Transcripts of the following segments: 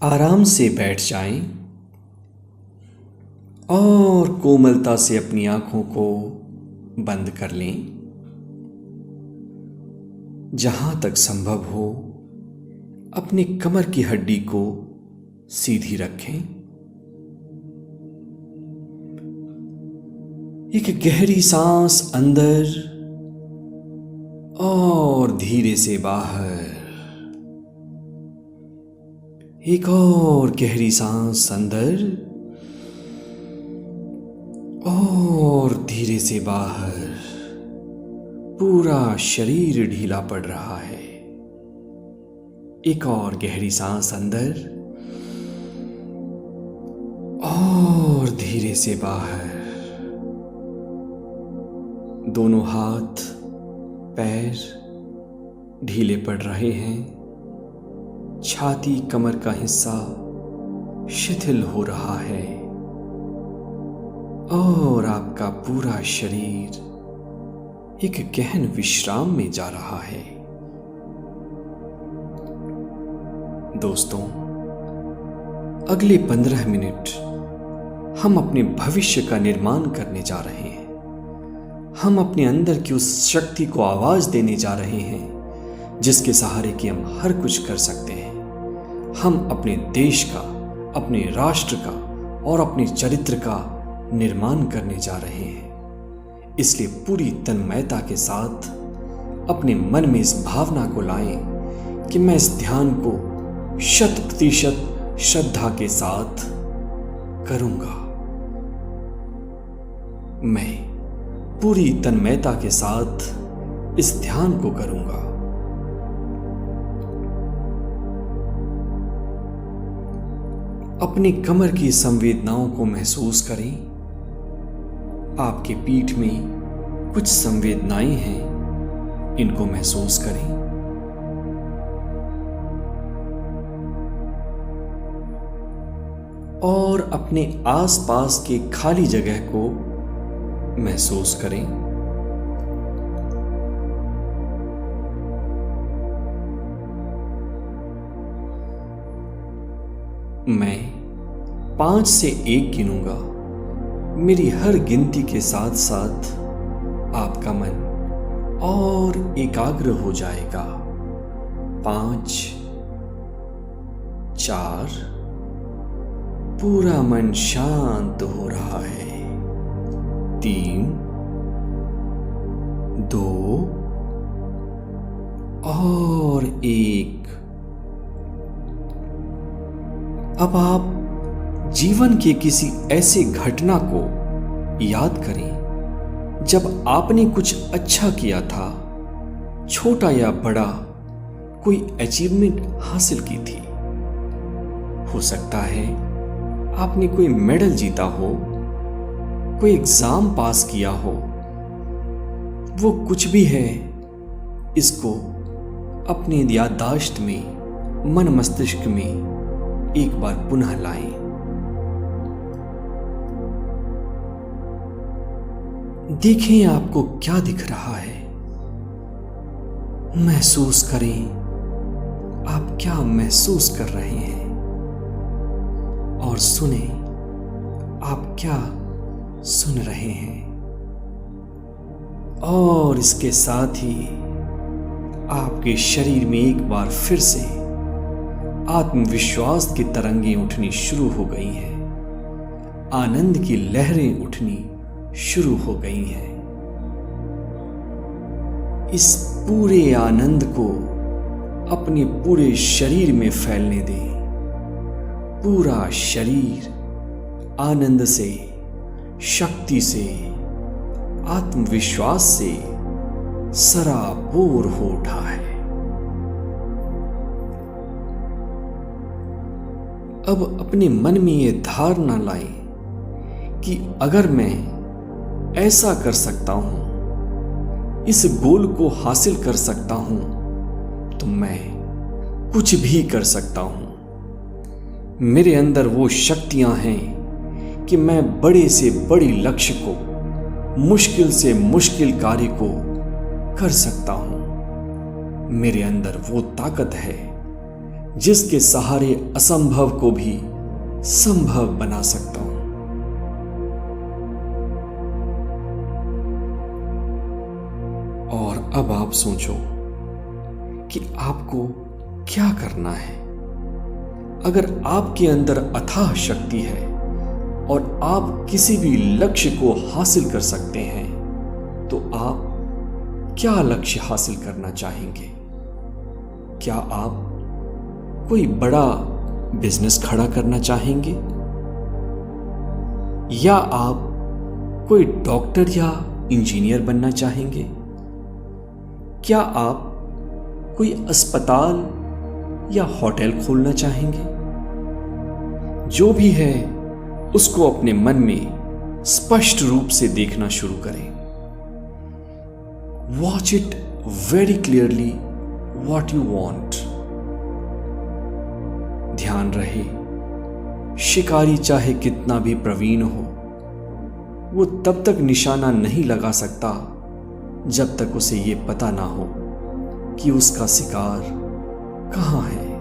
आराम से बैठ जाएं और कोमलता से अपनी आंखों को बंद कर लें। जहां तक संभव हो अपने कमर की हड्डी को सीधी रखें। एक गहरी सांस अंदर और धीरे से बाहर। एक और गहरी सांस अंदर और धीरे से बाहर। पूरा शरीर ढीला पड़ रहा है। एक और गहरी सांस अंदर और धीरे से बाहर। दोनों हाथ पैर ढीले पड़ रहे हैं। छाती कमर का हिस्सा शिथिल हो रहा है और आपका पूरा शरीर एक गहन विश्राम में जा रहा है। दोस्तों, अगले 15 मिनट हम अपने भविष्य का निर्माण करने जा रहे हैं। हम अपने अंदर की उस शक्ति को आवाज देने जा रहे हैं जिसके सहारे कि हम हर कुछ कर सकते हैं। हम अपने देश का, अपने राष्ट्र का और अपने चरित्र का निर्माण करने जा रहे हैं। इसलिए पूरी तन्मयता के साथ अपने मन में इस भावना को लाएं कि मैं इस ध्यान को 100% श्रद्धा के साथ करूंगा। मैं पूरी तन्मयता के साथ इस ध्यान को करूंगा। अपनी कमर की संवेदनाओं को महसूस करें। आपके पीठ में कुछ संवेदनाएं हैं, इनको महसूस करें। और अपने आसपास के खाली जगह को महसूस करें। मैं 5 से 1 गिनूंगा। मेरी हर गिनती के साथ साथ आपका मन और एकाग्र हो जाएगा। 5, 4, पूरा मन शांत हो रहा है। 3, 2 और 1। अब आप जीवन के किसी ऐसे घटना को याद करें जब आपने कुछ अच्छा किया था, छोटा या बड़ा कोई अचीवमेंट हासिल की थी। हो सकता है आपने कोई मेडल जीता हो, कोई एग्जाम पास किया हो। वो कुछ भी है, इसको अपने याददाश्त में, मन मस्तिष्क में एक बार पुनः लाएं। देखें आपको क्या दिख रहा है। महसूस करें आप क्या महसूस कर रहे हैं और सुने आप क्या सुन रहे हैं। और इसके साथ ही आपके शरीर में एक बार फिर से आत्मविश्वास की तरंगें उठनी शुरू हो गई हैं। आनंद की लहरें उठनी शुरू हो गई हैं। इस पूरे आनंद को अपने पूरे शरीर में फैलने दें। पूरा शरीर आनंद से, शक्ति से, आत्मविश्वास से सराबोर हो उठा है। अब अपने मन में यह धारणा लाएं कि अगर मैं ऐसा कर सकता हूं, इस गोल को हासिल कर सकता हूं, तो मैं कुछ भी कर सकता हूं। मेरे अंदर वो शक्तियां हैं कि मैं बड़े से बड़ी लक्ष्य को, मुश्किल से मुश्किल कार्य को कर सकता हूं। मेरे अंदर वो ताकत है जिसके सहारे असंभव को भी संभव बना सकता हूं। और अब आप सोचो कि आपको क्या करना है। अगर आपके अंदर अथाह शक्ति है और आप किसी भी लक्ष्य को हासिल कर सकते हैं, तो आप क्या लक्ष्य हासिल करना चाहेंगे? क्या आप कोई बड़ा बिजनेस खड़ा करना चाहेंगे, या आप कोई डॉक्टर या इंजीनियर बनना चाहेंगे? क्या आप कोई अस्पताल या होटल खोलना चाहेंगे? जो भी है उसको अपने मन में स्पष्ट रूप से देखना शुरू करें। Watch it very clearly what you want. ध्यान रहे, शिकारी चाहे कितना भी प्रवीण हो, वो तब तक निशाना नहीं लगा सकता जब तक उसे ये पता ना हो कि उसका शिकार कहां है।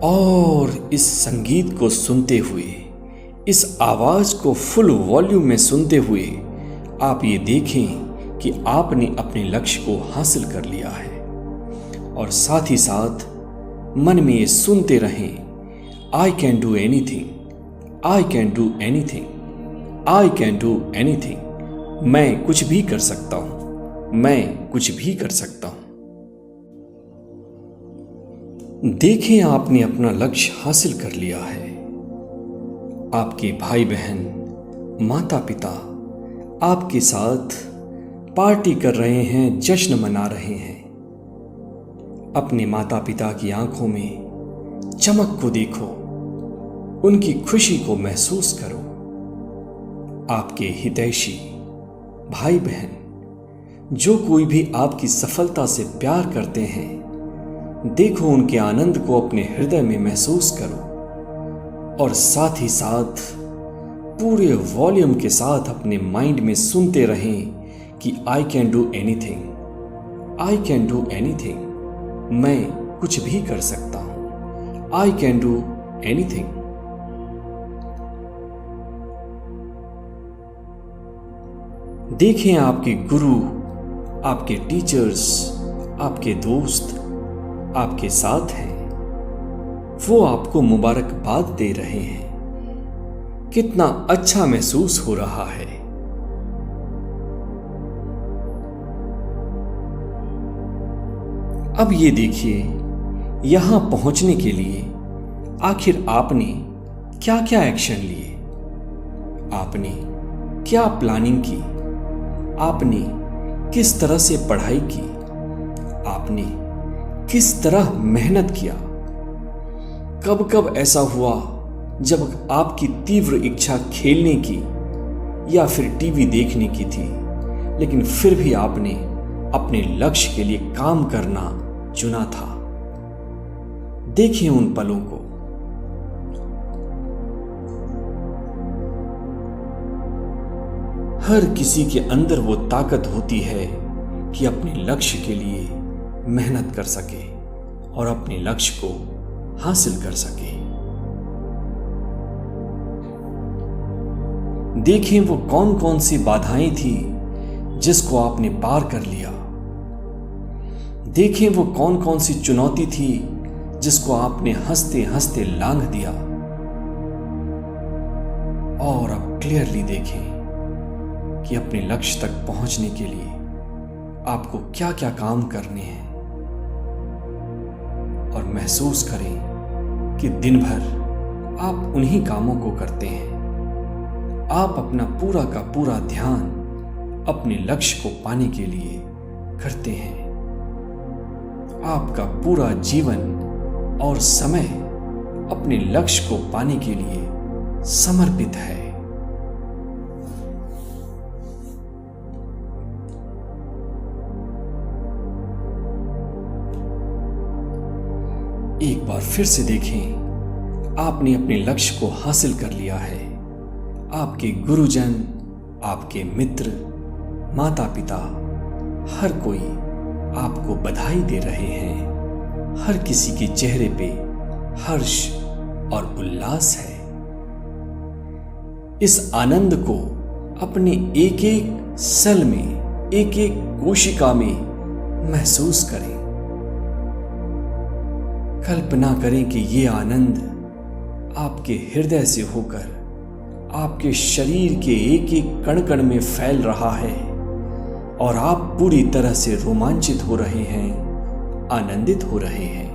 और इस संगीत को सुनते हुए, इस आवाज को फुल वॉल्यूम में सुनते हुए आप ये देखें कि आपने अपने लक्ष्य को हासिल कर लिया है। और साथ ही साथ मन में ये सुनते रहें, I can do anything, I can do anything, I can do anything. मैं कुछ भी कर सकता हूं, मैं कुछ भी कर सकता हूं। देखें, आपने अपना लक्ष्य हासिल कर लिया है। आपके भाई बहन, माता पिता आपके साथ पार्टी कर रहे हैं, जश्न मना रहे हैं। अपने माता पिता की आंखों में चमक को देखो, उनकी खुशी को महसूस करो। आपके हितैषी भाई बहन, जो कोई भी आपकी सफलता से प्यार करते हैं, देखो उनके आनंद को अपने हृदय में महसूस करो। और साथ ही साथ पूरे वॉल्यूम के साथ अपने माइंड में सुनते रहें कि I can do anything, I can do anything. मैं कुछ भी कर सकता हूं, आई कैन डू एनीथिंग। देखें, आपके गुरु, आपके टीचर्स, आपके दोस्त आपके साथ हैं। वो आपको मुबारकबाद दे रहे हैं। कितना अच्छा महसूस हो रहा है। अब ये देखिए, यहां पहुंचने के लिए आखिर आपने क्या क्या एक्शन लिए, आपने क्या प्लानिंग की, आपने किस तरह से पढ़ाई की, आपने किस तरह मेहनत किया। कब कब ऐसा हुआ जब आपकी तीव्र इच्छा खेलने की या फिर टीवी देखने की थी, लेकिन फिर भी आपने अपने लक्ष्य के लिए काम करना चुना था। देखिए उन पलों को। हर किसी के अंदर वो ताकत होती है कि अपने लक्ष्य के लिए मेहनत कर सके और अपने लक्ष्य को हासिल कर सके। देखें, वो कौन कौन सी बाधाएं थी जिसको आपने पार कर लिया। देखें, वो कौन कौन सी चुनौती थी जिसको आपने हंसते हंसते लांघ दिया। और अब क्लियरली देखें कि अपने लक्ष्य तक पहुंचने के लिए आपको क्या क्या काम करने हैं। और महसूस करें कि दिन भर आप उन्हीं कामों को करते हैं। आप अपना पूरा का पूरा ध्यान अपने लक्ष्य को पाने के लिए करते हैं। आपका पूरा जीवन और समय अपने लक्ष्य को पाने के लिए समर्पित है। एक बार फिर से देखें, आपने अपने लक्ष्य को हासिल कर लिया है। आपके गुरुजन, आपके मित्र, माता पिता, हर कोई आपको बधाई दे रहे हैं, हर किसी के चेहरे पे हर्ष और उल्लास है। इस आनंद को अपने एक एक सेल में, एक एक कोशिका में महसूस करें। कल्पना करें कि ये आनंद आपके हृदय से होकर आपके शरीर के एक एक कण कण में फैल रहा है और आप पूरी तरह से रोमांचित हो रहे हैं, आनंदित हो रहे हैं।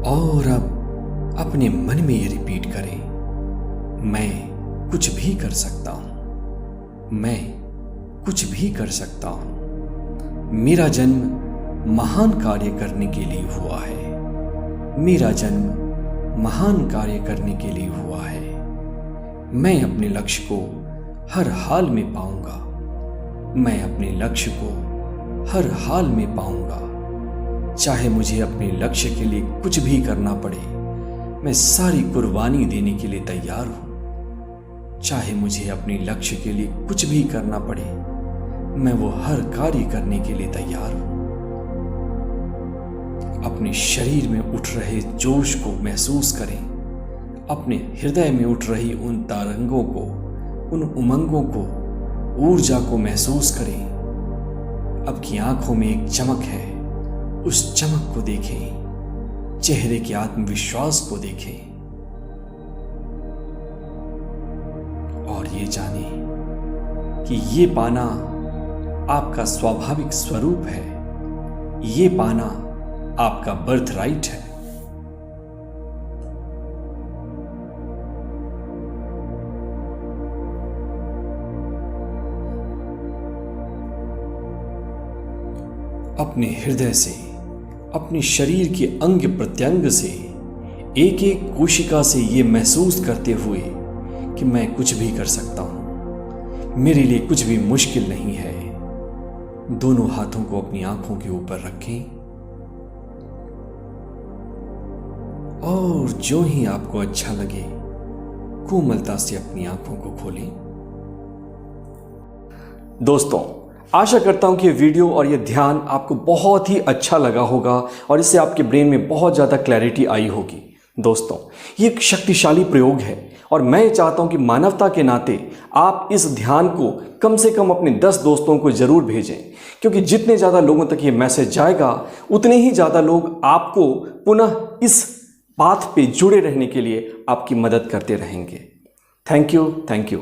और अब अपने मन में ये रिपीट करें, मैं कुछ भी कर सकता हूं, मैं कुछ भी कर सकता हूं। मेरा जन्म महान कार्य करने के लिए हुआ है। मेरा जन्म महान कार्य करने के लिए हुआ है। मैं अपने लक्ष्य को हर हाल में पाऊंगा। मैं अपने लक्ष्य को हर हाल में पाऊंगा। चाहे मुझे अपने लक्ष्य के लिए कुछ भी करना पड़े, मैं सारी कुर्बानी देने के लिए तैयार हूं। चाहे मुझे अपने लक्ष्य के लिए कुछ भी करना पड़े, मैं वो हर कार्य करने के लिए तैयार हूं। अपने शरीर में उठ रहे जोश को महसूस करें। अपने हृदय में उठ रही उन तरंगों को, उन उमंगों को, ऊर्जा को महसूस करें। अब की आंखों में एक चमक है, उस चमक को देखें। चेहरे के आत्मविश्वास को देखें और ये जानें कि ये पाना आपका स्वाभाविक स्वरूप है। ये पाना आपका बर्थ राइट है। अपने हृदय से, अपने शरीर के अंग प्रत्यंग से, एक एक कोशिका से ये महसूस करते हुए कि मैं कुछ भी कर सकता हूं, मेरे लिए कुछ भी मुश्किल नहीं है। दोनों हाथों को अपनी आंखों के ऊपर रखें और जो ही आपको अच्छा लगे कोमलता से अपनी आंखों को खोलें। दोस्तों, आशा करता हूं कि ये वीडियो और ये ध्यान आपको बहुत ही अच्छा लगा होगा और इससे आपके ब्रेन में बहुत ज़्यादा क्लैरिटी आई होगी। दोस्तों, ये एक शक्तिशाली प्रयोग है और मैं चाहता हूं कि मानवता के नाते आप इस ध्यान को कम से कम अपने 10 दोस्तों को ज़रूर भेजें, क्योंकि जितने ज़्यादा लोगों तक ये मैसेज जाएगा उतने ही ज़्यादा लोग आपको पुनः इस पाथ पे जुड़े रहने के लिए आपकी मदद करते रहेंगे। Thank you.